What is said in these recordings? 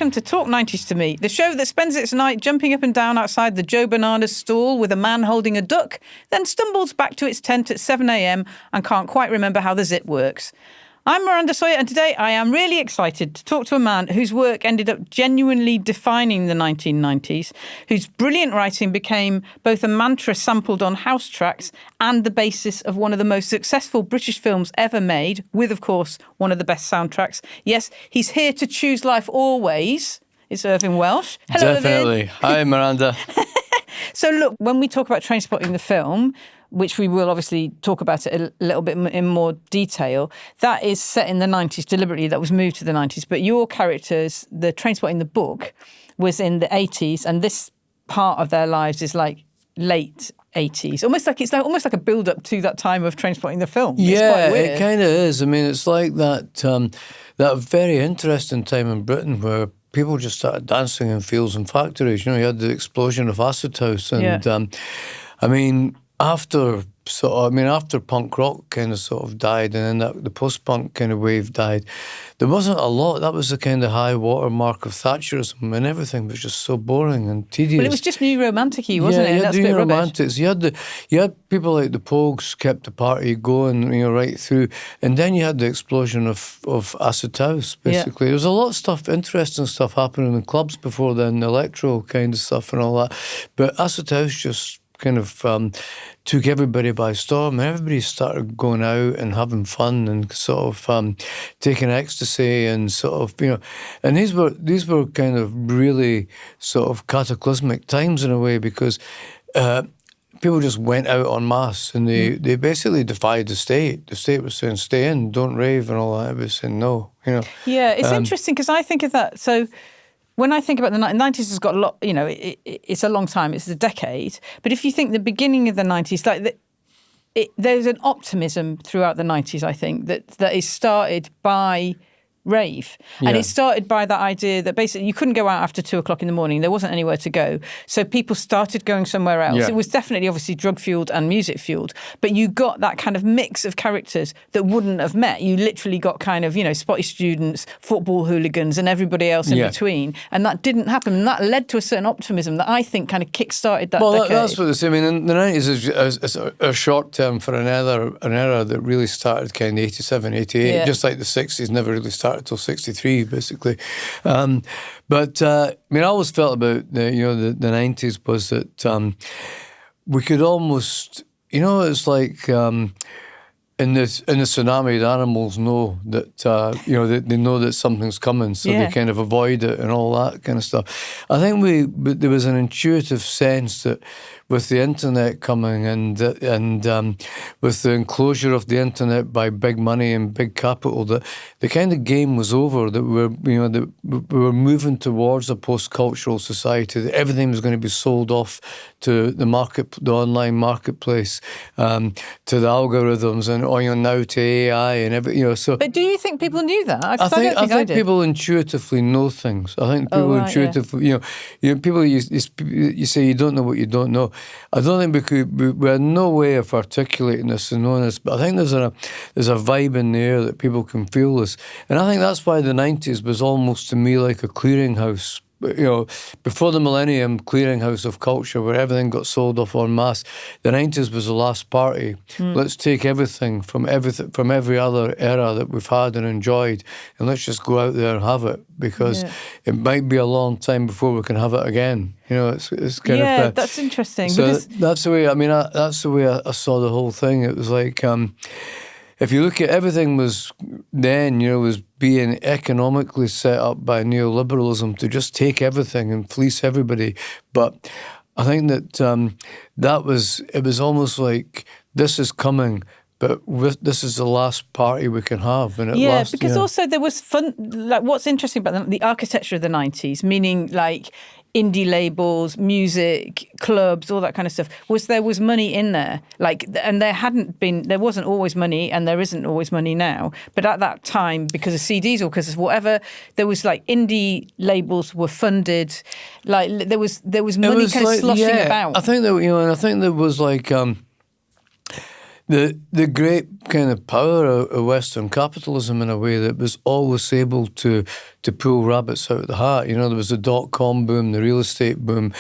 welcome to Talk 90s to Me, the show that spends its night jumping up and down outside the Joe Bananas stall with a man holding a duck, then stumbles back to its tent at 7 a.m. and can't quite remember how the zip works. I'm Miranda Sawyer, and today I am really excited to talk to a man whose work ended up genuinely defining the 1990s, whose brilliant writing became both a mantra sampled on house tracks and the basis of one of the most successful British films ever made, with, of course, one of the best soundtracks. Yes, he's here to choose life always. It's Irvine Welsh. Hello, Definitely. Irvin. Hi, Miranda. So look, when we talk about Trainspotting the film, which we will obviously talk about it a little bit in more detail, that is set in the 90s deliberately, that was moved to the 90s. But your characters, the Trainspotting the book, was in the 80s, and this part of their lives is like late 80s. Almost like a build-up to that time of Trainspotting the film. Yeah, it kind of is. I mean, it's like that very interesting time in Britain where people just started dancing in fields and factories. You know, you had the explosion of acid house, and I mean, after punk rock kind of sort of died, and then the post-punk kind of wave died, there wasn't a lot. That was the kind of high watermark of Thatcherism, and everything was just so boring and tedious. Well, it was just new romantic-y, wasn't it? Yeah, That's new a bit romantics. You had people like the Pogues kept the party going, you know, right through, and then you had the explosion of acid house. Basically, there was a lot of stuff, interesting stuff happening in clubs before then, electro kind of stuff and all that, but acid house just kind of took everybody by storm. Everybody started going out and having fun and sort of taking ecstasy and sort of, you know, and these were kind of really sort of cataclysmic times in a way, because people just went out en masse and they basically defied the state. The state was saying, stay in, don't rave and all that. It was saying no, you know. Yeah, it's interesting because I think of that. So when I think about the 90s, has got a lot, you know, it's a long time, it's a decade. But if you think the beginning of the 90s, like there's an optimism throughout the 90s, I think, that is started by rave. And it started by that idea that basically you couldn't go out after 2 o'clock in the morning. There wasn't anywhere to go. So people started going somewhere else. Yeah. It was definitely obviously drug fueled and music fueled, but you got that kind of mix of characters that wouldn't have met. You literally got kind of, you know, spotty students, football hooligans and everybody else in between. And that didn't happen. And that led to a certain optimism that I think kind of kick-started that decade. That's what they say. I mean, in the 90s is a short term for an era that really started kind of 87, 88, just like the 60s never really started till 63, basically. But I mean, I always felt about the 90s was that we could almost, you know, it's like in the tsunami, the animals know that you know they know that something's coming, so they kind of avoid it and all that kind of stuff. I think there was an intuitive sense that with the internet coming and with the enclosure of the internet by big money and big capital, that the kind of game was over. That we were moving towards a post-cultural society. That everything was going to be sold off to the online marketplace, to the algorithms, and now to AI and everything. You know, so. But do you think people knew that? I think people intuitively know things. I think people intuitively, you know, people you say you don't know what you don't know. I don't think we had no way of articulating this and knowing this, but I think there's a vibe in the air that people can feel this. And I think that's why the 90s was almost to me like a clearinghouse. You know, before the millennium clearinghouse of culture where everything got sold off en masse, the 90s was the last party. Let's take everything from every other era that we've had and enjoyed, and let's just go out there and have it, because it might be a long time before we can have it again. You know, it's kind of... Yeah, that's interesting. So that's the way, I mean, that's the way I saw the whole thing. It was like... if you look at everything was then, you know, was being economically set up by neoliberalism to just take everything and fleece everybody. But I think that it was almost like this is coming, but this is the last party we can have. And because also there was fun. Like, what's interesting about the architecture of the 90s, meaning like indie labels, music, clubs, all that kind of stuff, there was money in there. Like, and there wasn't always money, and there isn't always money now. But at that time, because of CDs or because of whatever, there was like indie labels were funded. Like there was money kind of sloshing about. I think that, you know, and I think there was like the great kind of power of Western capitalism in a way that was always able to pull rabbits out of the hat. There was the dot-com boom, the real estate boom,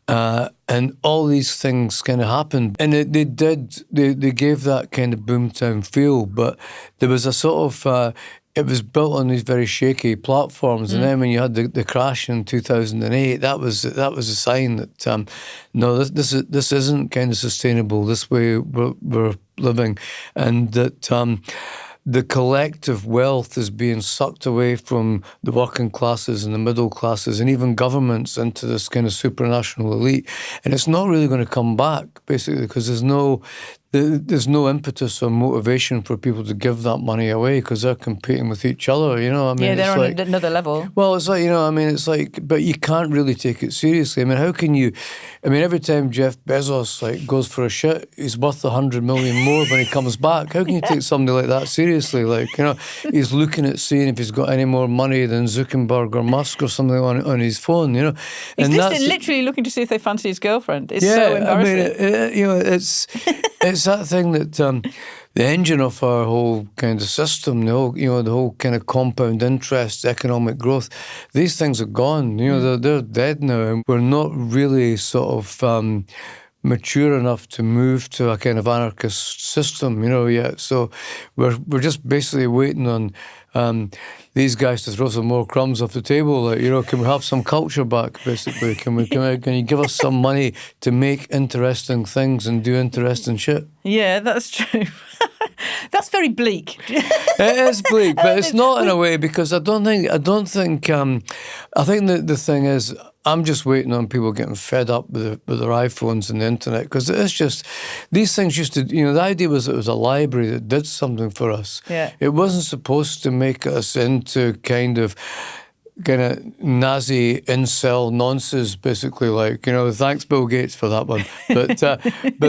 and all these things kind of happened. And they gave that kind of boomtown feel, but there was a sort of... it was built on these very shaky platforms, and then when you had the crash in 2008, that was a sign that no, this isn't kind of sustainable. This way we're living, and that the collective wealth is being sucked away from the working classes and the middle classes and even governments into this kind of supranational elite, and it's not really going to come back, basically, because there's no impetus or motivation for people to give that money away because they're competing with each other, they're on another level. Well, it's like, it's like, but you can't really take it seriously. How can you, every time Jeff Bezos goes for a shit, he's worth 100 million more when he comes back. How can you take somebody like that seriously? He's looking at seeing if he's got any more money than Zuckerberg or Musk or something on his phone, He's just literally looking to see if they fancy his girlfriend. It's so embarrassing. It's that thing that the engine of our whole kind of system, the whole kind of compound interest, economic growth, these things are gone. They're dead now, and we're not really sort of mature enough to move to a kind of anarchist system, yet. So we're just basically waiting on these guys to throw some more crumbs off the table. Can we have some culture back, basically? Can you give us some money to make interesting things and do interesting shit? Yeah, that's true. That's very bleak. It is bleak, but it's not in a way, because I think that the thing is, I'm just waiting on people getting fed up with their iPhones and the internet, because it's just, these things used to, the idea was it was a library that did something for us. Yeah. It wasn't supposed to make us into kind of Nazi incel nonsense, basically. Thanks Bill Gates for that one. But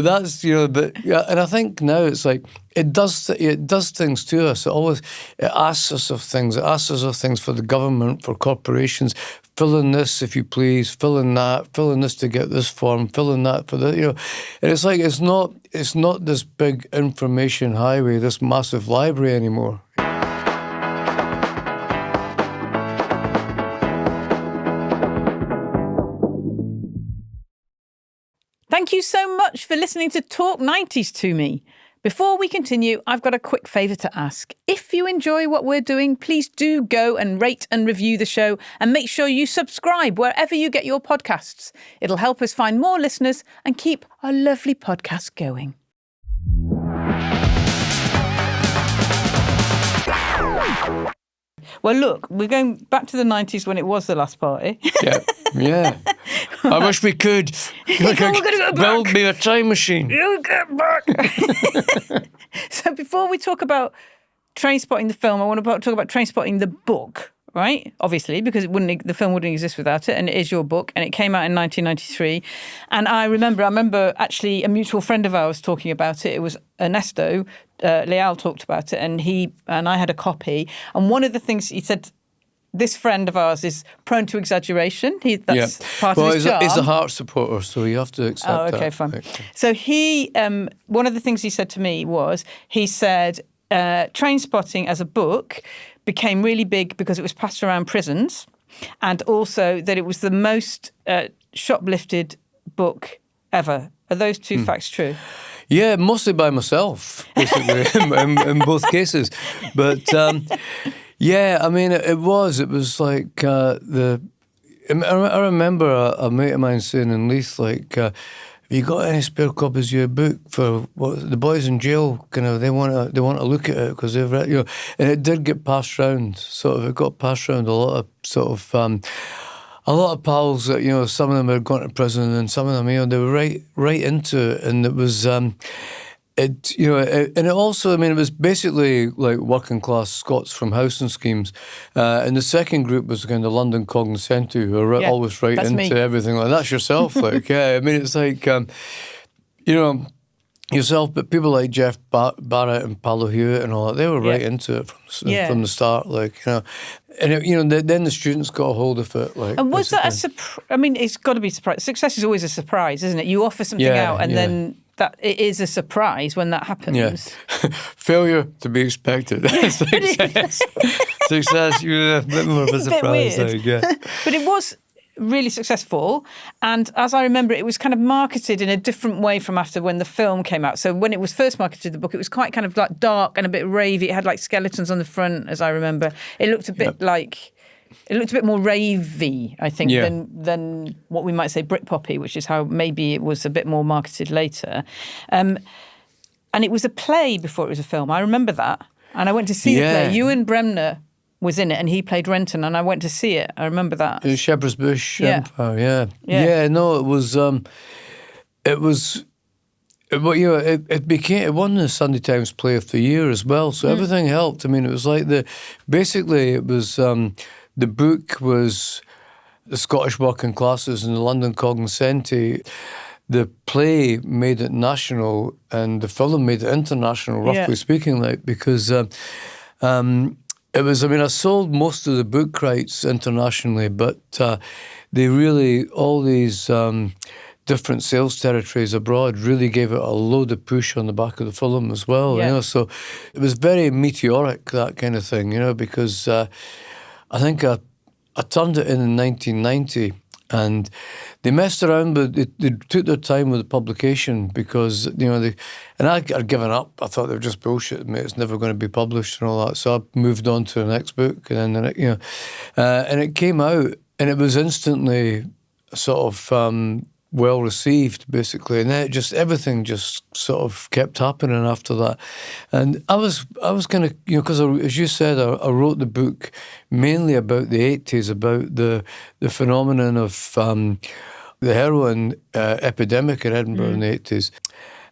that's and I think now it's like it does things to us. It asks us of things. It asks us of things for the government, for corporations. Fill in this, if you please. Fill in that. Fill in this to get this form. Fill in that for the And it's like it's not this big information highway, this massive library anymore. Thank you so much for listening to Talk 90s to me. Before we continue, I've got a quick favour to ask. If you enjoy what we're doing, please do go and rate and review the show, and make sure you subscribe wherever you get your podcasts. It'll help us find more listeners and keep our lovely podcast going. Well, look, we're going back to the 90s when it was the last party. Yeah. I wish we could. Build me a time machine. You get back. So before we talk about Trainspotting the film, I want to talk about Trainspotting the book, right? Obviously, because the film wouldn't exist without it, and it is your book, and it came out in 1993. And I remember actually a mutual friend of ours talking about it. It was Ernesto. Leal talked about it, and I had a copy. And one of the things he said, this friend of ours is prone to exaggeration. That's part of his charm. He's a heart supporter, so you have to accept that. Oh, okay, fine. So one of the things he said to me was, he said, Trainspotting as a book became really big because it was passed around prisons, and also that it was the most shoplifted book ever. Are those two facts true? Yeah, mostly by myself, basically, in both cases. But it was like I remember a mate of mine saying in Leith, have you got any spare copies of your book for the boys in jail? They want to look at it because they've read, and it did get passed round. It got passed round a lot of pals that, some of them had gone to prison, and some of them, they were right into it, and it was, and it also, it was basically like working class Scots from housing schemes, and the second group was kind of London cognoscenti, who are always right into me. Everything like that's yourself, it's like, yourself, but people like Jeff Barrett and Paulo Hewitt and all that, they were right into it from the start, and then the students got a hold of it. And was that a surprise? It's got to be a surprise. Success is always a surprise, isn't it? You offer something out, and then that it is a surprise when that happens. Yeah. Failure to be expected. Success, you're a bit more of a surprise. But it was really successful, and as I remember, it was kind of marketed in a different way from after when the film came out. So when it was first marketed, the book, it was quite kind of like dark and a bit ravey. It had like skeletons on the front, as I remember. It looked a bit like, it looked a bit more ravey, I think, than what we might say Britpoppy, which is how maybe it was a bit more marketed later. And it was a play before it was a film. I remember that, and I went to see the play. Ewan Bremner was in it, and he played Renton, and I went to see it. I remember that. Shepherd's Bush Empire, no, it was, it won the Sunday Times Play of the Year as well, so everything helped. I mean, it was like the book was the Scottish working classes and the London cognoscenti. The play made it national, and the film made it international, roughly speaking, like, because it was, I mean, I sold most of the book rights internationally, but they really, all these different sales territories abroad really gave it a load of push on the back of the film as well, you know, so it was very meteoric, that kind of thing, you know, because I think I turned it in 1990, and they messed around, but they took their time with the publication because, you know, and I'd given up. I thought they were just bullshit, mate. It's never going to be published and all that. So I moved on to the next book, and then, you know, and it came out, and it was instantly sort of well received, basically, and then everything just sort of kept happening after that. And I was kind of, you know, because as you said, I wrote the book mainly about the 80s, about the phenomenon of the heroin epidemic in Edinburgh in the 80s.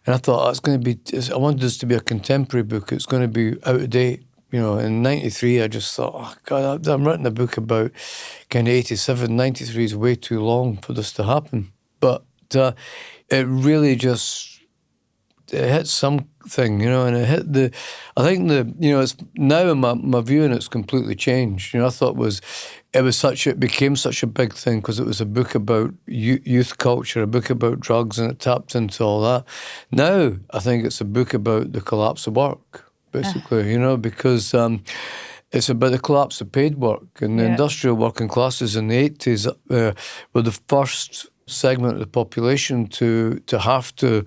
And I thought, I wanted this to be a contemporary book. It's going to be out of date. You know, in 93, I just thought, oh, God, I'm writing a book about kind of 87. 93 is way too long for this to happen. But it really just, it hit something, you know, and it hit I think you know, it's now my view on it's completely changed. You know, I thought it became such a big thing because it was a book about youth culture, a book about drugs, and it tapped into all that. Now, I think it's a book about the collapse of work, basically, you know, because it's about the collapse of paid work, and the industrial working classes in the 80s were the first segment of the population to have to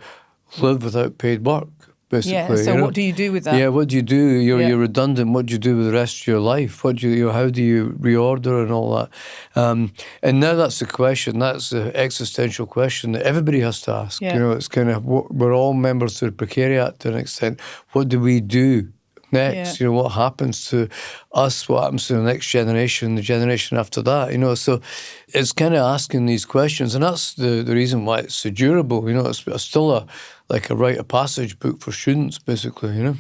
live without paid work, basically. Yeah, so you know? What do you do with that? Yeah, what do you do? You're redundant. What do you do with the rest of your life? How do you reorder and all that? And now that's the question. That's the existential question that everybody has to ask. You know, it's kind of, we're all members of the precariat to an extent. What do we do next? You know, what happens to us? What happens to the next generation, the generation after that? You know, so it's kind of asking these questions, and that's the reason why it's so durable. You know, it's still like a rite of passage book for students, basically, you know.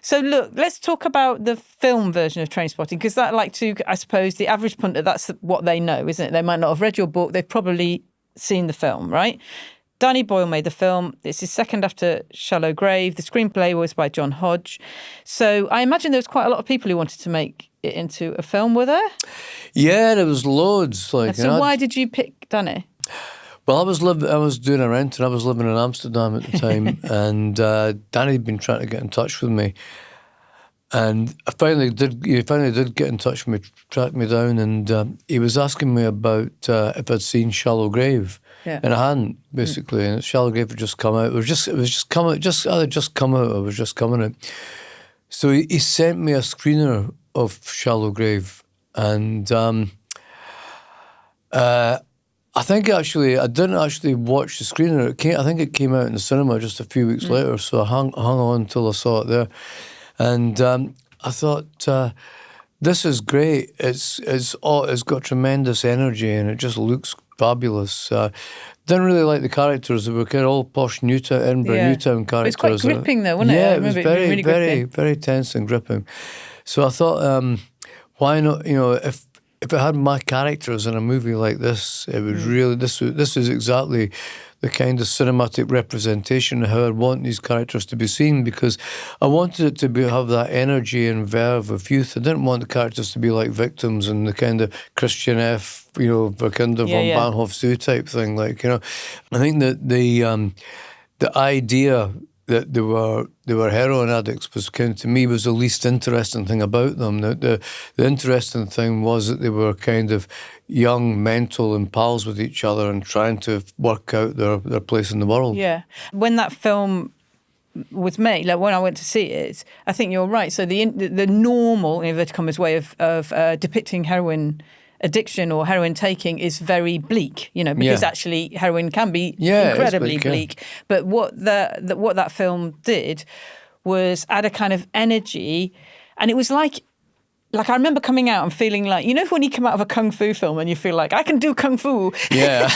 So look, let's talk about the film version of Trainspotting, because that, like, I suppose the average punter, that's what they know, isn't it? They might not have read your book, they've probably seen the film, right? Danny Boyle made the film. It's his second after Shallow Grave. The screenplay was by John Hodge. So I imagine there was quite a lot of people who wanted to make it into a film, were there? Yeah, there was loads. Like, so why did you pick Danny? Well, I was doing a rent, and I was living in Amsterdam at the time, and Danny had been trying to get in touch with me, and he finally did get in touch with me, track me down, and he was asking me about if I'd seen Shallow Grave. Yeah. And I hadn't, basically, and Shallow Grave had just come out. It was just come out. I was just coming out. So he sent me a screener of Shallow Grave, and I think actually I didn't actually watch the screener. I think it came out in the cinema just a few weeks later. So I hung on until I saw it there, and I thought, this is great. It's got tremendous energy, and it just looks fabulous. Didn't really like the characters. They were kind of all posh Edinburgh Newtown characters. It was quite gripping, though, wasn't it? Yeah, it was really very tense and gripping. So I thought, why not? You know, if it had my characters in a movie like this, it would really. This is exactly the kind of cinematic representation of how I want these characters to be seen, because I wanted it to have that energy and verve of youth. I didn't want the characters to be like victims and the kind of Christian F, you know, Verkinder von Bahnhof Zoo type thing. Like, you know, I think that the the idea that they were heroin addicts was kind of, to me, was the least interesting thing about them. The interesting thing was that they were kind of young, mental, and pals with each other and trying to work out their place in the world. Yeah. When that film was made, like when I went to see it, I think you're right. So the normal, in inverted commas, way of depicting heroin addiction or heroin taking is very bleak, because actually heroin can be incredibly bleak. Yeah. But what that film did was add a kind of energy, and it was like I remember coming out and feeling like, when you come out of a kung fu film and you feel like, I can do kung fu. Yeah,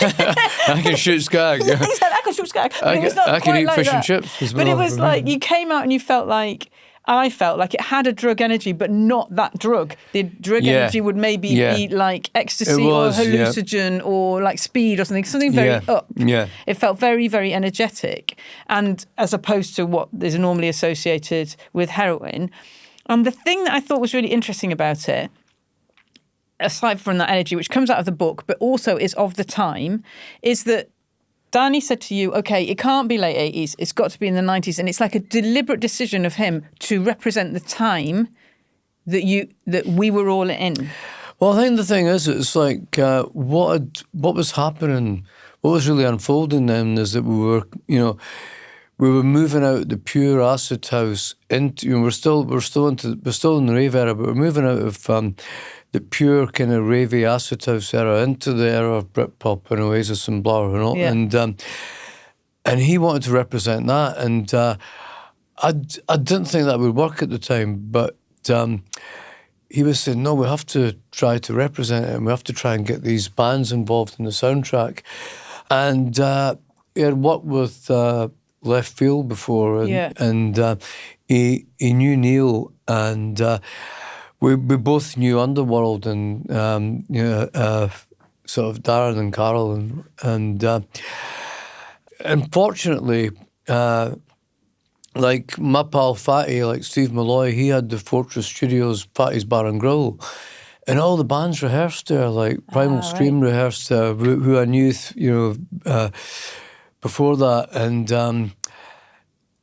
I can shoot skag. Yeah, exactly, I can shoot skag. I can eat fish and chips as well. But it was like, you came out and you felt like, I felt like it had a drug energy, but not that drug. The drug energy would maybe be like ecstasy or hallucinogen or like speed or something very up. Yeah. It felt very, very energetic, and as opposed to what is normally associated with heroin. And the thing that I thought was really interesting about it, aside from that energy, which comes out of the book, but also is of the time, is that Danny said to you, okay, it can't be late 80s, it's got to be in the 90s. And it's like a deliberate decision of him to represent the time that we were all in. Well, I think the thing is, it's like what was happening, what was really unfolding then is that we were moving out the pure acid house into, we're still in the rave era, but we're moving out of the pure kind of ravey acid house era into the era of Britpop and Oasis and Blur, and he wanted to represent that, and I didn't think that would work at the time, but he was saying, no, we have to try to represent it, and we have to try and get these bands involved in the soundtrack, and he had worked with Left Field before, and he knew Neil, and we both knew Underworld, and sort of Darren and Carol, and unfortunately, like my pal Fatty, like Steve Malloy, he had the Fortress Studios, Fatty's Bar and Grill, and all the bands rehearsed there, like Primal Scream rehearsed there, who I knew, before that, and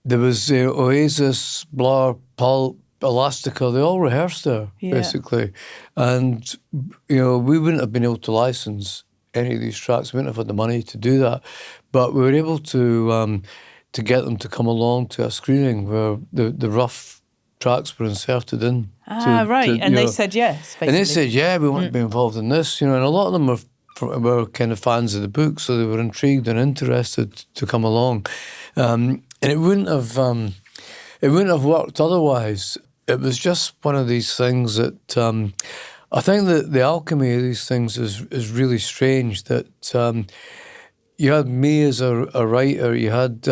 there was Oasis, Blur, Pulp, Elastica, they all rehearsed there, basically. And, we wouldn't have been able to license any of these tracks, we wouldn't have had the money to do that, but we were able to get them to come along to a screening where the rough tracks were inserted in. And they said yes, basically. And they said, we want to be involved in this, and a lot of them were kind of fans of the book, so they were intrigued and interested to come along. And it wouldn't have worked otherwise. It was just one of these things that I think that the alchemy of these things is really strange. That you had me as a writer, you had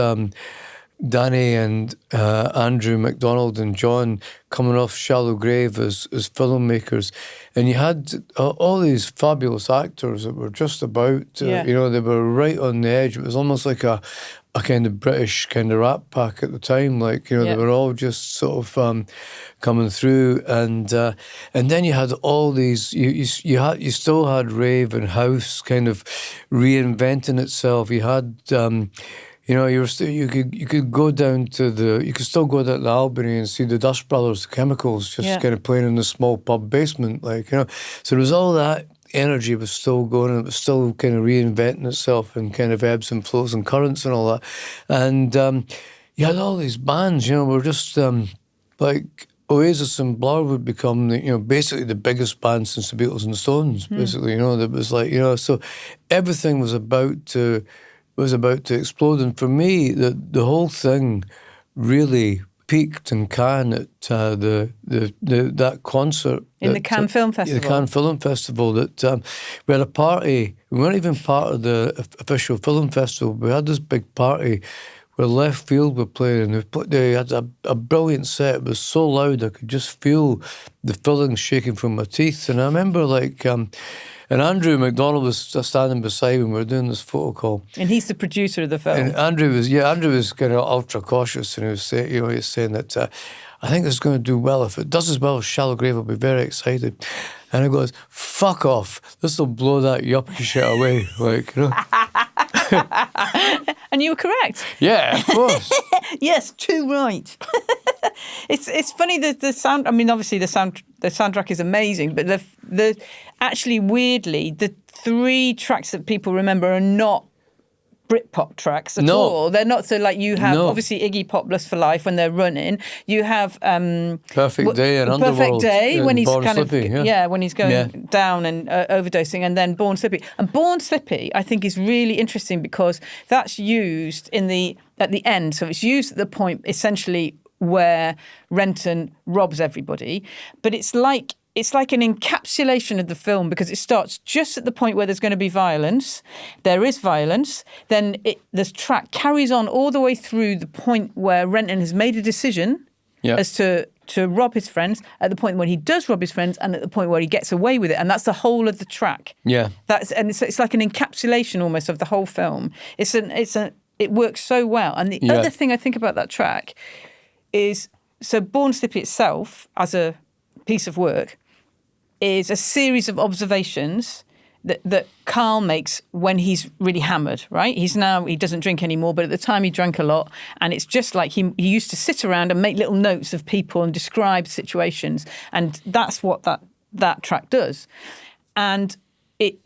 Danny and Andrew MacDonald and John coming off Shallow Grave as filmmakers, and you had all these fabulous actors that were just about, they were right on the edge. It was almost like a kind of British kind of Rat Pack at the time, they were all just sort of coming through, and then you had all these. You still had rave and house kind of reinventing itself. You had. You could go down to you could still go down to Albany and see the Dust Brothers, the Chemicals, just kind of playing in the small pub basement, So there was all that energy was still going, and it was still kind of reinventing itself and kind of ebbs and flows and currents and all that. And you had all these bands, were just like Oasis and Blur would become basically the biggest band since the Beatles and the Stones. Basically, that was like so everything was about to explode. And for me, the whole thing really peaked in Cannes at that concert. In the Cannes Film Festival. The Cannes Film Festival. That we had a party. We weren't even part of the official film festival. We had this big party where Left Field were playing, and they had a brilliant set. It was so loud I could just feel the fillings shaking from my teeth. And I remember and Andrew MacDonald was standing beside me when we were doing this photo call. And he's the producer of the film. And Andrew was kind of ultra cautious, and he was saying that I think it's going to do well. If it does as well as Shallow Grave, I'll be very excited. And he goes, fuck off. This will blow that yuppie shit away. And you were correct. Yeah, of course. Yes, too right. It's funny that the sound. I mean, obviously the soundtrack is amazing, but the actually weirdly the 3 tracks that people remember are not Britpop tracks at all. They're not. So like you have obviously Iggy Pop Lust for Life when they're running. You have Perfect Day and Underworld. Perfect Day when he's Born kind Slippy, of when he's going down and overdosing, and then Born Slippy. And Born Slippy I think is really interesting because that's used at the end. So it's used at the point essentially where Renton robs everybody, but it's like an encapsulation of the film because it starts just at the point where there's going to be violence. There is violence. Then this track carries on all the way through the point where Renton has made a decision as to rob his friends, at the point when he does rob his friends, and at the point where he gets away with it. And that's the whole of the track. Yeah. It's like an encapsulation almost of the whole film. It works so well. And the other thing I think about that track is, so Born Slippy itself, as a piece of work, is a series of observations that Carl makes when he's really hammered, right? He doesn't drink anymore, but at the time he drank a lot. And it's just like he used to sit around and make little notes of people and describe situations. And that's what that track does. And it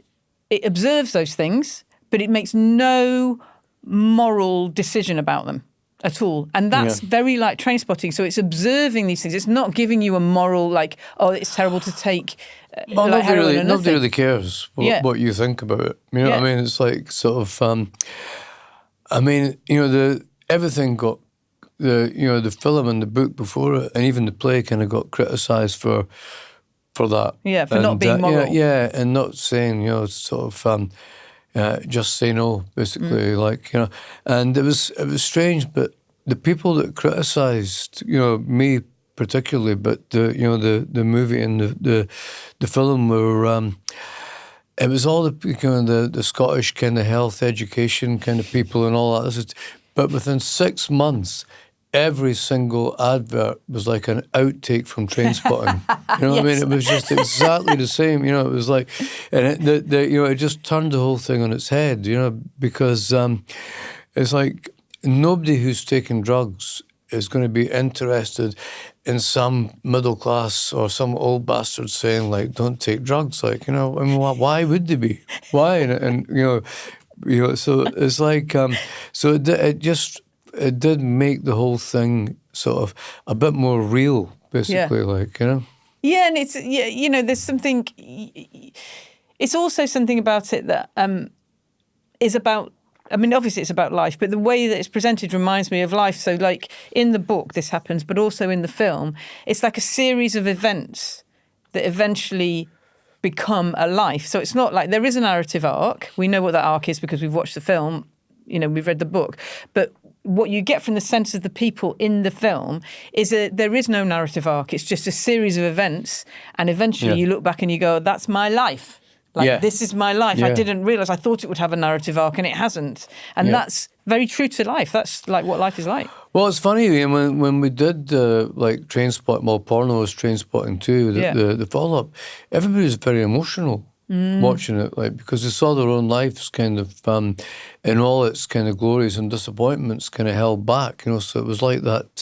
observes those things, but it makes no moral decision about them at all. And that's very like Trainspotting. So it's observing these things. It's not giving you a moral, like, oh, it's terrible to take heroin or nobody really cares what you think about it. You know what I mean? It's like sort of, everything got, the film and the book before it, and even the play kind of got criticised for that. Yeah, for not being moral. And not saying, sort of, just say no, basically, and it was strange. But the people that criticised, me particularly, but the movie and the film were, it was all the Scottish kind of health education kind of people and all that. But within 6 months, every single advert was like an outtake from Trainspotting. You know what I mean? It was just exactly the same. It was like, and it just turned the whole thing on its head. Because it's like nobody who's taking drugs is going to be interested in some middle class or some old bastard saying like, "Don't take drugs." Like, why would they be? Why? And so it's like, so it did make the whole thing sort of a bit more real, basically, Yeah, and it's, there's something, it's also something about it that is about, obviously it's about life, but the way that it's presented reminds me of life. So like in the book, this happens, but also in the film, it's like a series of events that eventually become a life. So it's not like there is a narrative arc. We know what that arc is because we've watched the film, we've read the book, but what you get from the sense of the people in the film is that there is no narrative arc. It's just a series of events. And eventually you look back and you go, that's my life. This is my life. I didn't realise. I thought it would have a narrative arc and it hasn't. And that's very true to life. That's like what life is like. Well, it's funny, when we did Trainspotting, Porno was Trainspotting too, the follow-up, everybody was very emotional. Watching it, because they saw their own lives kind of in all its kind of glories and disappointments kind of held back, so it was like that,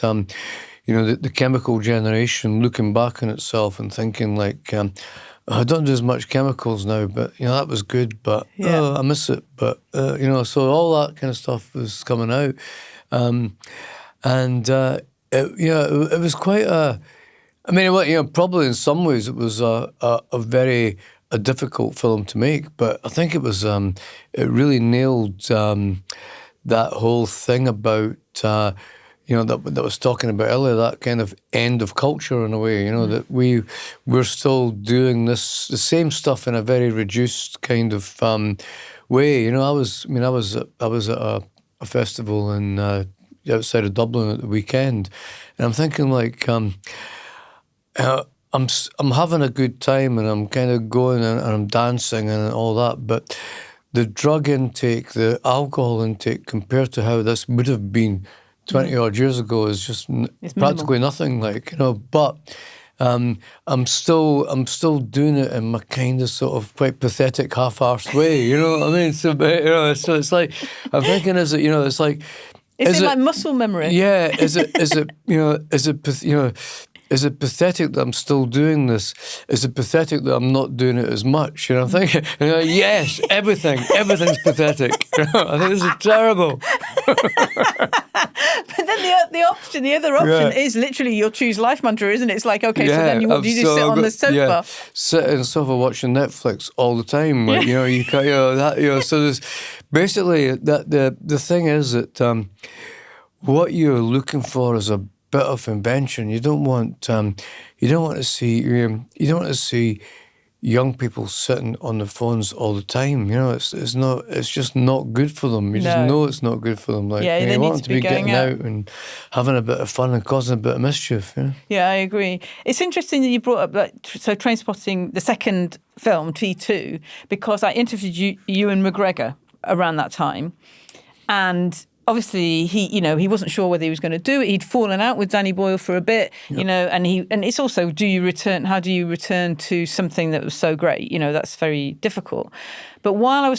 the chemical generation looking back on itself and thinking like, I don't do as much chemicals now, but that was good, but I miss it, but so all that kind of stuff was coming out, it was quite probably in some ways it was a very difficult film to make, but I think it was it really nailed that whole thing about that I was talking about earlier, that kind of end of culture in a way, that we're still doing the same stuff in a very reduced kind of way. I was at a festival in outside of Dublin at the weekend, and I'm thinking like, I'm having a good time and I'm kind of going and I'm dancing and all that, but the drug intake, the alcohol intake compared to how this would have been 20 odd years ago is just practically nothing. But I'm still doing it in my kind of sort of quite pathetic, half-arsed way. You know what I mean? So it's like I'm thinking, is it? You know, it's like. Is it like muscle memory? Yeah. Is it? Is it pathetic that I'm still doing this? Is it pathetic that I'm not doing it as much? You know, I'm thinking, yes, everything's pathetic. I think this is terrible. But then the other option is literally your choose life mantra, isn't it? It's like, okay, so then what do you do? Sit on the sofa? Yeah, sit on the sofa watching Netflix all the time. Like, you can't, so there's basically that the thing is that what you're looking for is a bit of invention. You don't want to see young people sitting on the phones all the time. You know, it's just not good for them. You just know it's not good for them. Like, they you want need them to be getting out and having a bit of fun and causing a bit of mischief. Yeah, I agree. It's interesting that you brought up Trainspotting, the second film, T2, because I interviewed Ewan McGregor around that time, and obviously he wasn't sure whether he was going to do it. He'd fallen out with Danny Boyle for a bit, and it's also, how do you return to something that was so great? That's very difficult. But while I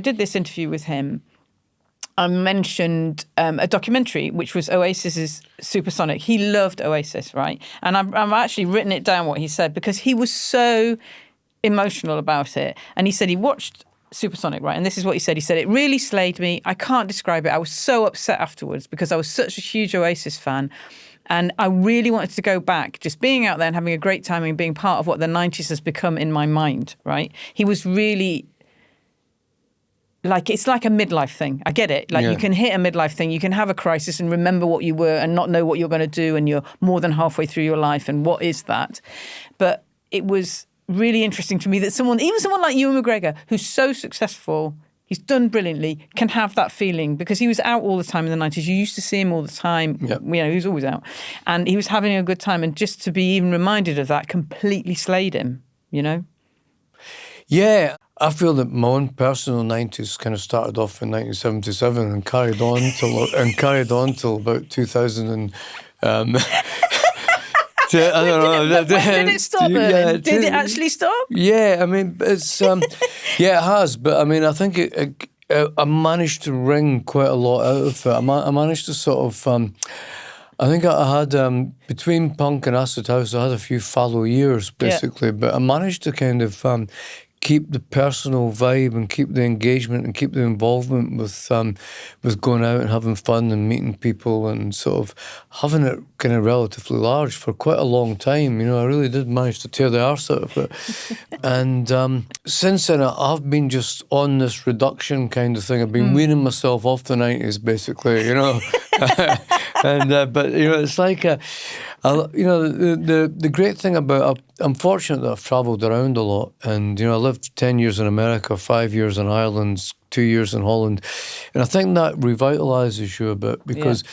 did this interview with him, I mentioned a documentary, which was Oasis's Supersonic. He loved Oasis, right? And I've actually written it down what he said, because he was so emotional about it. And he said he watched Supersonic, right? And this is what he said. He said, it really slayed me. I can't describe it. I was so upset afterwards because I was such a huge Oasis fan. And I really wanted to go back, just being out there and having a great time and being part of what the 90s has become in my mind, right? He was really, it's like a midlife thing. I get it. You can hit a midlife thing. You can have a crisis and remember what you were and not know what you're going to do, and you're more than halfway through your life, and what is that? But it was really interesting to me that someone like Ewan McGregor, who's so successful, he's done brilliantly, can have that feeling, because he was out all the time in the 90s. You used to see him all the time. Yep. He was always out. And he was having a good time. And just to be even reminded of that completely slayed him, Yeah. I feel that my own personal 90s kind of started off in 1977 and carried on till about 2000 and... I don't know. When did it stop? Did it actually stop? Yeah, I mean, it's it has. But I mean, I think I managed to wring quite a lot out of it. I managed to sort of. I think I had between punk and acid house, I had a few fallow years basically, but I managed to kind of keep the personal vibe and keep the engagement and keep the involvement with going out and having fun and meeting people and sort of having it kind of relatively large for quite a long time. I really did manage to tear the arse out of it. And since then, I've been just on this reduction kind of thing. I've been weaning myself off the 90s, basically, And but it's like the great thing about I'm fortunate that I've travelled around a lot, and I lived 10 years in America, 5 years in Ireland, 2 years in Holland, and I think that revitalises you a bit, because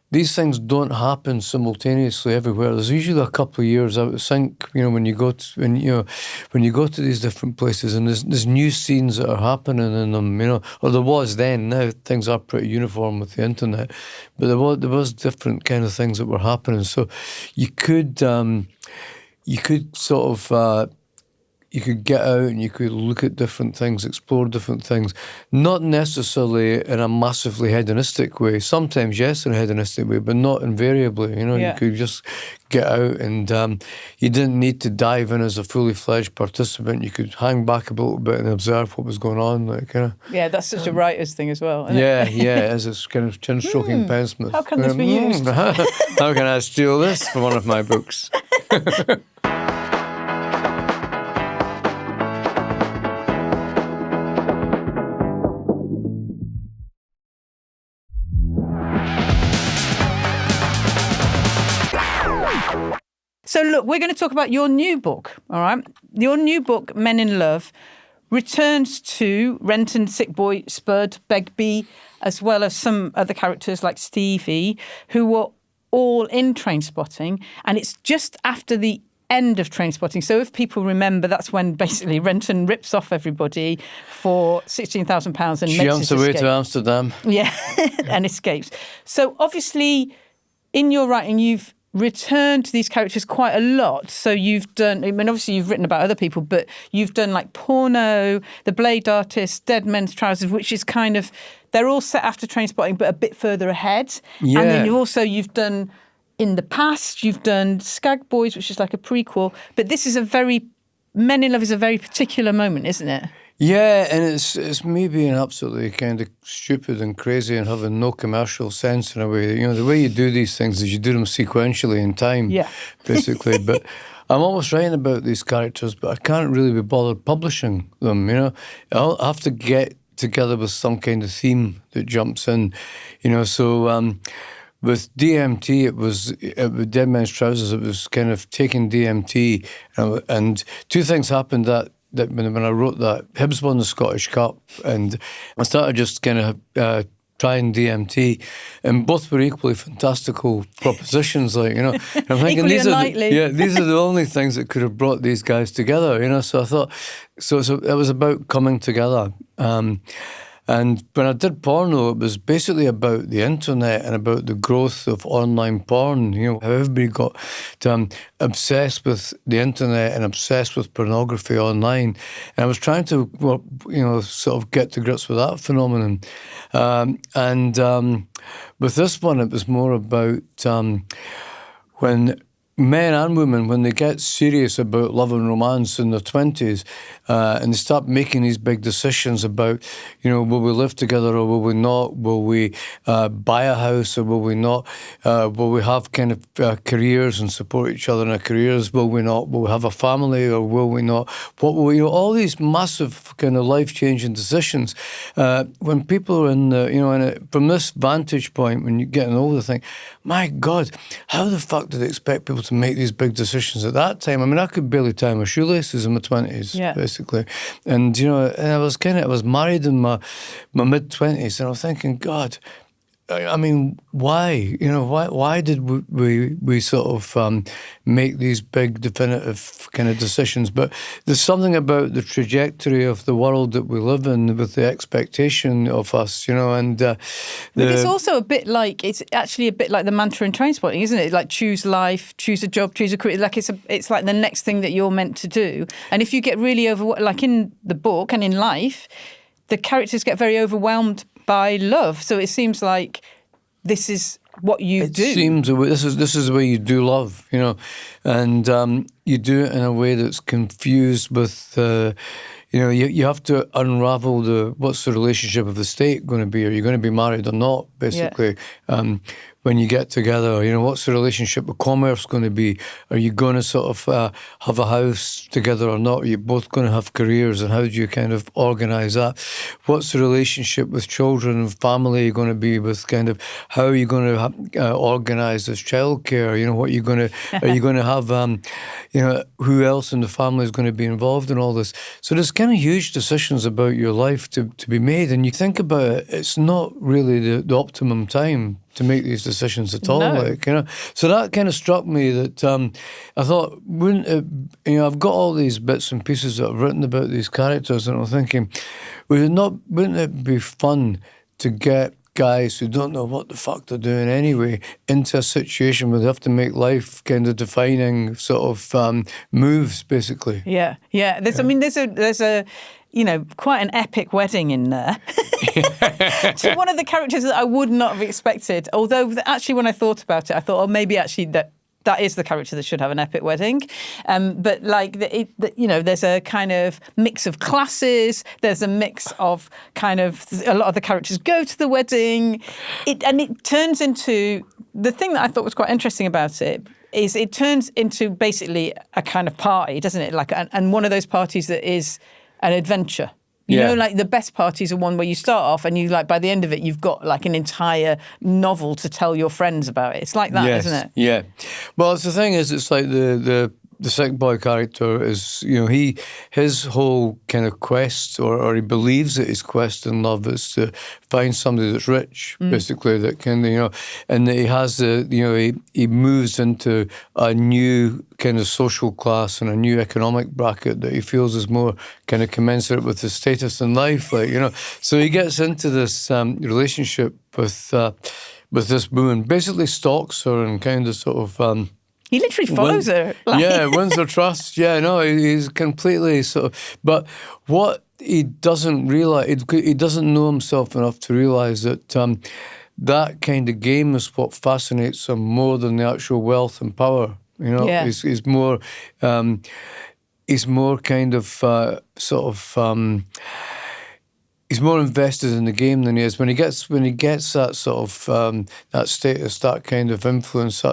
these things don't happen simultaneously everywhere. There's usually a couple of years out of sync, when you go to these different places, and there's new scenes that are happening in them, or there was then. Now things are pretty uniform with the internet, but there was different kind of things that were happening. So you could sort of. You could get out and you could look at different things, explore different things, not necessarily in a massively hedonistic way. Sometimes, yes, in a hedonistic way, but not invariably. You could just get out, and you didn't need to dive in as a fully fledged participant. You could hang back a little bit and observe what was going on. Yeah, that's such a writer's thing as well. Isn't it? Yeah, it is. It's kind of chin-stroking pensmith. How can this be used? How can I steal this from one of my books? So look, we're going to talk about your new book, all right? Your new book, Men in Love, returns to Renton, Sick Boy, Spud, Begbie, as well as some other characters like Stevie, who were all in Trainspotting. And it's just after the end of Trainspotting. So if people remember, that's when basically Renton rips off everybody for £16,000 and makes his escape. Jumps away to Amsterdam. Yeah, and escapes. So obviously, in your writing, you've return to these characters quite a lot. So you've done, I mean, obviously you've written about other people, but you've done like Porno, The Blade Artist, Dead Men's Trousers, which is kind of, they're all set after Trainspotting, but a bit further ahead. Yeah. And then you've done In the Past, you've done Skag Boys, which is like a prequel. But this is Men in Love is a very particular moment, isn't it? Yeah, and it's me being absolutely kind of stupid and crazy and having no commercial sense in a way. The way you do these things is you do them sequentially in time, basically. But I'm always writing about these characters, but I can't really be bothered publishing them, I'll have to get together with some kind of theme that jumps in, so... With DMT, with Dead Men's Trousers, it was kind of taking DMT, and two things happened that when I wrote that. Hibs won the Scottish Cup, and I started just kind of trying DMT, and both were equally fantastical propositions, And I'm thinking equally unlikely. these are the only things that could have brought these guys together, So I thought, so it was about coming together. And when I did Porno, it was basically about the internet and about the growth of online porn. How everybody got obsessed with the internet and obsessed with pornography online. And I was trying to, sort of get to grips with that phenomenon. With this one, it was more about when men and women, when they get serious about love and romance in their 20s, and they start making these big decisions about, will we live together or will we not? Will we buy a house or will we not? Will we have kind of careers and support each other in our careers? Will we not? Will we have a family or will we not? What will we, all these massive kind of life-changing decisions. When people are in the, from this vantage point, when you're getting older, think, my God, how the fuck do they expect people to make these big decisions at that time? I mean, I could barely tie my shoelaces in my 20s, basically. And, and I was married in my mid-20s, and I was thinking, God, I mean, why? Why did we sort of make these big, definitive kind of decisions? But there's something about the trajectory of the world that we live in with the expectation of us, and... but it's also it's actually a bit like the mantra in Trainspotting, isn't it? Like choose life, choose a job, choose a career. Like it's like the next thing that you're meant to do. And if you get really like in the book and in life, the characters get very overwhelmed by love. So it seems like this is what you do. It seems this is the way you do love, and you do it in a way that's confused with, you have to unravel what's the relationship of the state going to be? Are you going to be married or not? Basically, when you get together, what's the relationship with commerce going to be? Are you going to sort of have a house together or not? Are you both going to have careers, and how do you kind of organise that? What's the relationship with children and family going to be? With kind of how are you going to organise this childcare? What are you going to have? Who else in the family is going to be involved in all this? So there's kind of huge decisions about your life to be made, and you think about it, it's not really the optimum time to make these decisions at all. No. So that kind of struck me that I thought, wouldn't it, I've got all these bits and pieces that I've written about these characters, and I'm thinking, wouldn't it be fun to get guys who don't know what the fuck they're doing anyway into a situation where they have to make life kind of defining sort of moves, basically. Yeah. There's a quite an epic wedding in there. To one of the characters that I would not have expected. Although actually, when I thought about it, I thought, maybe actually that is the character that should have an epic wedding. But there's a kind of mix of classes. There's a mix of kind of a lot of the characters go to the wedding. It turns into the thing that I thought was quite interesting about it. Is it turns into basically a kind of party, doesn't it? And one of those parties that is an adventure. Like the best parties are one where you start off and you by the end of it, you've got like an entire novel to tell your friends about it. It's like that, isn't it? Yeah. Well, the thing is, it's like the sick boy character is, his whole kind of quest, or he believes that his quest in love is to find somebody that's rich, basically, that can, and that he has he moves into a new kind of social class and a new economic bracket that he feels is more kind of commensurate with his status in life, So he gets into this relationship with this woman, basically stalks her and kind of sort of. He literally follows her. Yeah, wins her trust. Yeah, no, he's completely sort of. But what he doesn't realize, he doesn't know himself enough to realize that that kind of game is what fascinates him more than the actual wealth and power. You know, Yeah. he's more. He's more kind of sort of. He's more invested in the game than he is. When he gets that sort of that status, that kind of influence,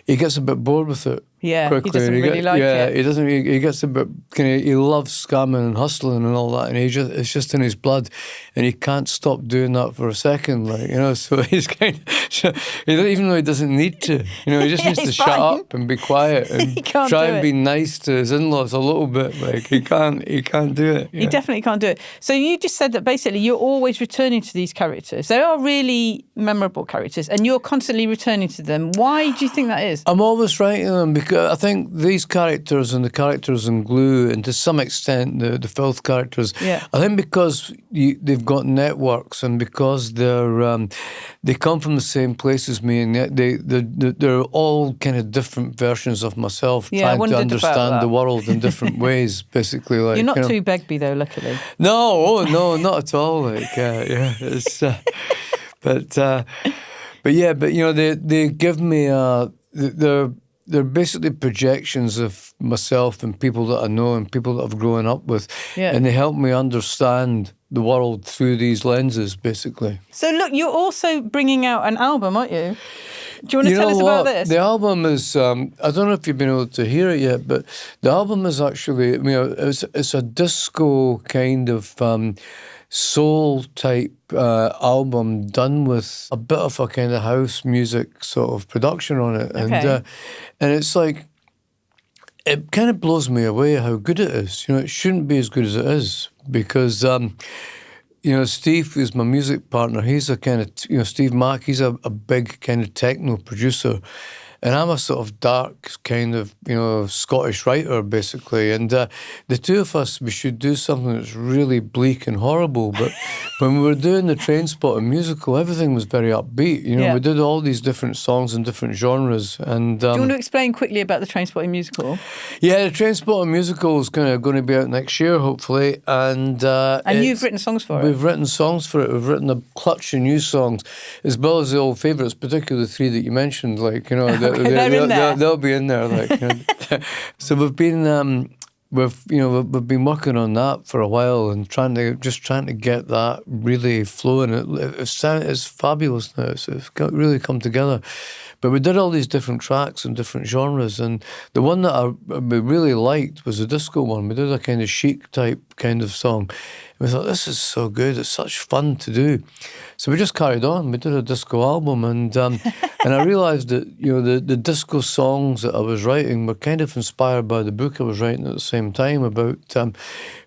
he gets a bit bored with it. Yeah, quickly. he doesn't really like it. Yeah, he doesn't. He gets a bit. He loves scamming and hustling and all that, and it's just in his blood, and he can't stop doing that for a second. Like, you know, so he's kind of, even though he doesn't need to, you know, he just needs to shut up and be quiet and try and be nice to his in-laws a little bit. Like he can't do it. He definitely can't do it. So you just said that basically you're always returning to these characters. They are really memorable characters, and you're constantly returning to them. Why do you think that is? I'm always writing them because I think these characters and the characters in Glue, and to some extent the Filth characters, I think because they've got networks and because they come from the same place as me, and they're all kind of different versions of myself trying to understand the world in different ways, basically. Like, you're not too Begbie though, luckily. No, not at all. Like, it's, but you know, they give me they're basically projections of myself and people that I know and people that I've grown up with, and they help me understand the world through these lenses, basically. So look, you're also bringing out an album, aren't you? Do you want to tell us about this? The album is, I don't know if you've been able to hear it yet, but the album is actually, it's a disco kind of soul type album done with a bit of a kind of house music sort of production on it. Okay. And it's like, it kind of blows me away how good it is. You know, it shouldn't be as good as it is because, you know, Steve, who's my music partner, he's a kind of, you know, Steve Mack, he's a big kind of techno producer. And I'm a sort of dark kind of, you know, Scottish writer, basically. And the two of us, we should do something that's really bleak and horrible. But when we were doing the Trainspotting musical, everything was very upbeat. You know, we did all these different songs in different genres. And do you want to explain quickly about the Trainspotting musical? Yeah, the Trainspotting musical is going to be out next year, hopefully. And you've written songs for it? We've written songs for it. We've written a clutch of new songs, as well as the old favourites, particularly the three that you mentioned, like, you know, they'll be in there. Like, you know. So we've been we've been working on that for a while and trying to get that really flowing. It's fabulous now. It's really come together. But we did all these different tracks and different genres, and the one that we really liked was the disco one. We did a kind of chic type kind of song. And we thought, this is so good, it's such fun to do. So we just carried on. We did a disco album, and and I realised that, you know, the disco songs that I was writing were kind of inspired by the book I was writing at the same time about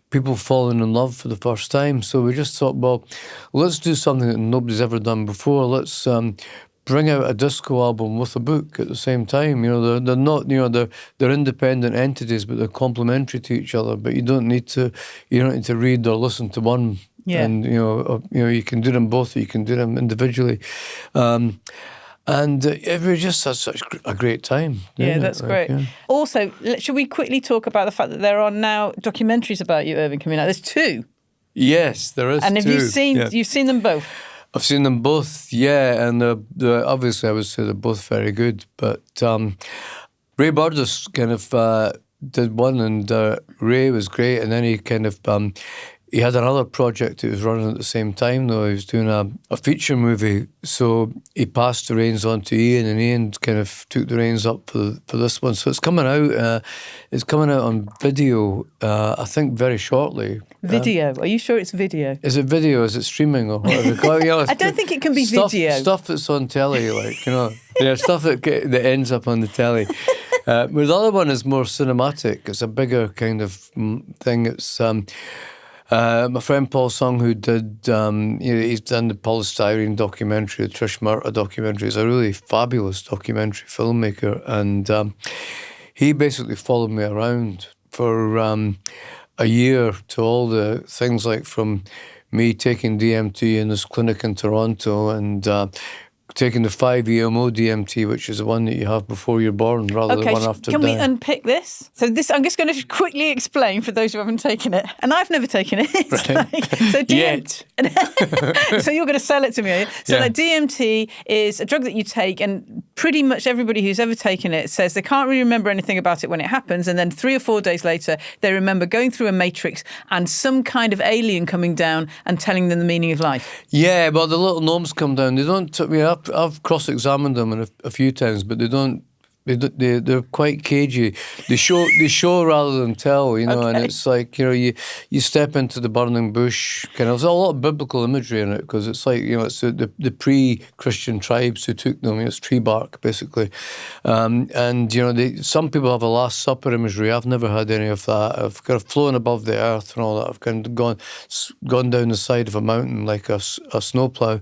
people falling in love for the first time. So we just thought, well, let's do something that nobody's ever done before. Let's bring out a disco album with a book at the same time. You know, they're not, you know, they're independent entities, but they're complementary to each other. But you don't need to read or listen to one. Yeah. And you can do them both, or you can do them individually. And we just had such a great time. Yeah, that's great. Yeah. Also, should we quickly talk about the fact that there are now documentaries about you, Irvin, coming out? There's two. Yes, there is. And have you seen? You've seen them both? I've seen them both, yeah, and obviously I would say they're both very good. But Ray Burgess kind of did one, and Ray was great, and then he kind of he had another project he was running at the same time, though. He was doing a feature movie, so he passed the reins on to Ian, and Ian kind of took the reins up for this one. So it's coming out. It's coming out on video, I think, very shortly. Video? Are you sure it's video? Is it video? Is it streaming or whatever? I don't think it can be video. Stuff that's on telly, like, you know, stuff that ends up on the telly. But the other one is more cinematic. It's a bigger kind of thing. It's my friend Paul Sung, who did, he's done the polystyrene documentary, the Trish Murta documentary. He's a really fabulous documentary filmmaker, and he basically followed me around for a year to all the things, like from me taking DMT in this clinic in Toronto and taking the 5-EMO DMT, which is the one that you have before you're born, rather than one after can dying. we unpick this? So this, I'm just going to quickly explain for those who haven't taken it, and I've never taken it. Yet. So you're going to sell it to me. So like DMT is a drug that you take, and pretty much everybody who's ever taken it says they can't really remember anything about it when it happens, and then 3 or 4 days later they remember going through a matrix and some kind of alien coming down and telling them the meaning of life. Yeah, well, the little gnomes come down. They don't. I mean, I've cross-examined them a few times, but they don't. They're quite cagey. They show rather than tell, you know. Okay. And it's like, you know, you step into the burning bush. Kind of, there's a lot of biblical imagery in it, because it's like, you know, it's the pre-Christian tribes who took them. It's tree bark basically, and you know, some people have a Last Supper imagery. I've never had any of that. I've kind of flown above the earth and all that. I've kind of gone down the side of a mountain like a snowplow.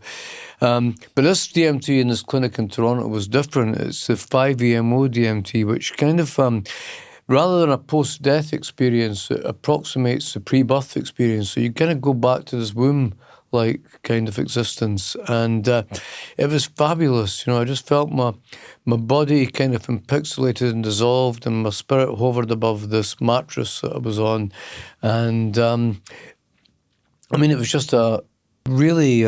But this DMT in this clinic in Toronto was different. It's the 5-EMO DMT, which kind of, rather than a post-death experience, it approximates the pre-birth experience. So you kind of go back to this womb-like kind of existence. And it was fabulous. You know, I just felt my body kind of pixelated and dissolved, and my spirit hovered above this mattress that I was on. And, I mean, it was just a really...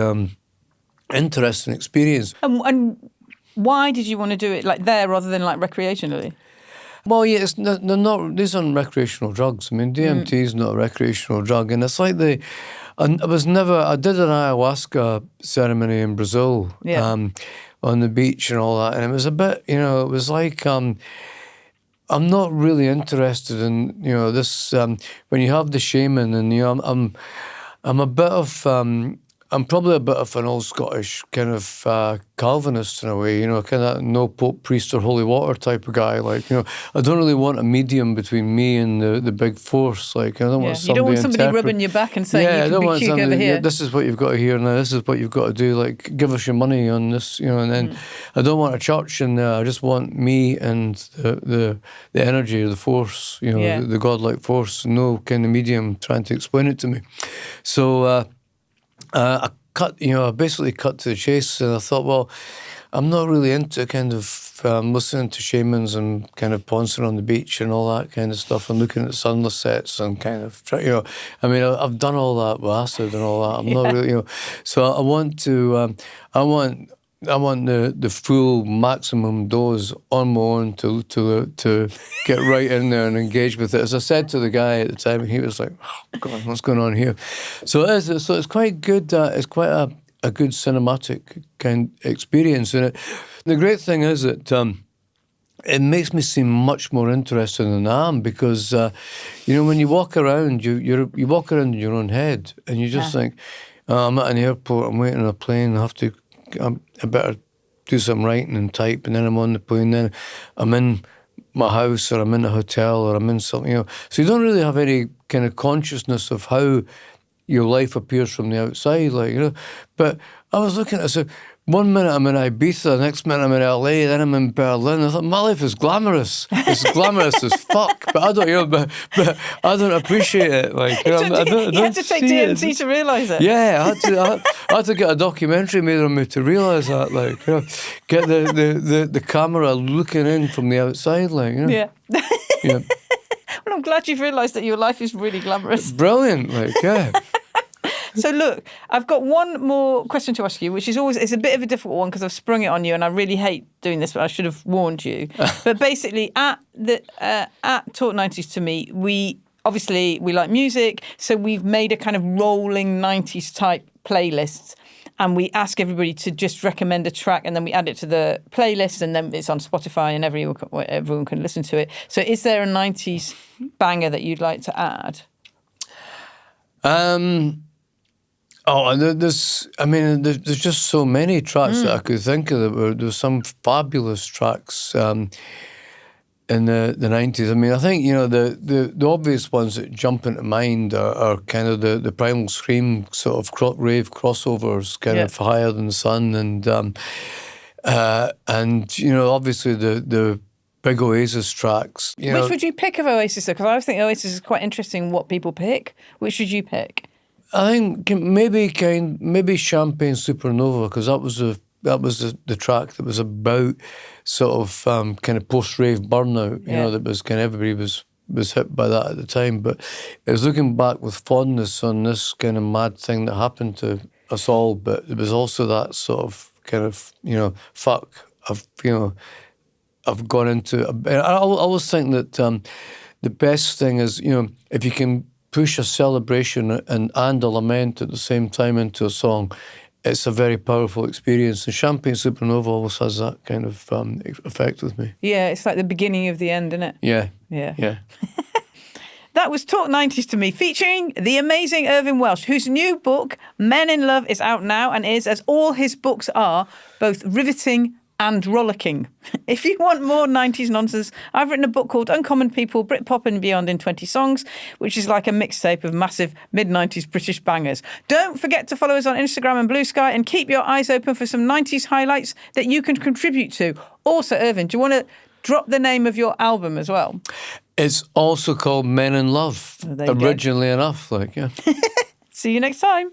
interesting experience. And why did you want to do it like there rather than like recreationally? Well, yeah, these aren't recreational drugs. I mean, DMT is not a recreational drug, and it's like I did an ayahuasca ceremony in Brazil, on the beach and all that, and it was a bit, you know, it was like, I'm not really interested in, you know, this, when you have the shaman, and, you know, I'm a bit of, I'm probably a bit of an old Scottish kind of Calvinist in a way, you know, kind of no Pope, priest or holy water type of guy. Like, you know, I don't really want a medium between me and the big force. Like, I don't want somebody. You don't want somebody rubbing your back and saying, you can be cute over here. This is what you've got to hear now. This is what you've got to do. Like, give us your money on this, you know. And then I don't want a church in there. I just want me and the energy of the force, you know, the godlike force. No kind of medium trying to explain it to me. So. I basically cut to the chase, and I thought, well, I'm not really into kind of listening to shamans and kind of pouncing on the beach and all that kind of stuff, and looking at sunless sets and kind of, you know, I mean, I've done all that with acid and all that. I'm not really, you know, so I want to, I want the full maximum dose on my own to get right in there and engage with it. As I said to the guy at the time, he was like, "Oh God, what's going on here?" So it's quite good. It's quite a good cinematic kind of experience in it. The great thing is that it makes me seem much more interested than I am, because you know, when you walk around, you walk around in your own head, and you just think, oh, I'm at an airport, I'm waiting on a plane, I better do some writing and type, and then I'm on the plane, then I'm in my house, or I'm in a hotel, or I'm in something, you know. So you don't really have any kind of consciousness of how your life appears from the outside, like, you know. But I was looking at it, so one minute I'm in Ibiza, the next minute I'm in LA, then I'm in Berlin. I thought, my life is glamorous. It's glamorous as fuck. But I don't, you know, but I don't appreciate it. Like, you know, I don't you had to take DMT to realise it. Yeah, I had to get a documentary made on me to realise that. Like, you know, get the camera looking in from the outside, like, you know. Yeah. Yeah. Well, I'm glad you've realised that your life is really glamorous. Brilliant, like, yeah. So look, I've got one more question to ask you, which is always, it's a bit of a difficult one because I've sprung it on you, and I really hate doing this, but I should have warned you. But basically, at Talk 90s to me, we like music, so we've made a kind of rolling 90s type playlist, and we ask everybody to just recommend a track, and then we add it to the playlist, and then it's on Spotify, and everyone can listen to it. So is there a 90s banger that you'd like to add? There's just so many tracks that I could think of. There's some fabulous tracks in the 90s. I mean, I think, you know, the obvious ones that jump into mind are kind of the Primal Scream sort of rave crossovers, kind of Higher Than the Sun, and you know, obviously the big Oasis tracks. You know. Which would you pick of Oasis, though? Because I think Oasis is quite interesting what people pick. Which should you pick? I think maybe Champagne Supernova, because that was the track that was about sort of kind of post-rave burnout, you know, that was kind of everybody was hit by that at the time. But it was looking back with fondness on this kind of mad thing that happened to us all, but there was also that sort of kind of, you know, fuck, I've gone into... I always think that the best thing is, you know, if you can push a celebration and a lament at the same time into a song, it's a very powerful experience. And Champagne Supernova always has that kind of effect with me. Yeah, it's like the beginning of the end, isn't it? Yeah. Yeah. That was Talk 90s to me, featuring the amazing Irvine Welsh, whose new book, Men in Love, is out now and is, as all his books are, both riveting and rollicking. If you want more 90s nonsense, I've written a book called Uncommon People, Britpop and Beyond in 20 Songs, which is like a mixtape of massive mid-90s British bangers. Don't forget to follow us on Instagram and Blue Sky, and keep your eyes open for some 90s highlights that you can contribute to. Also, Irvin, do you want to drop the name of your album as well? It's also called Men in Love, originally enough, See you next time.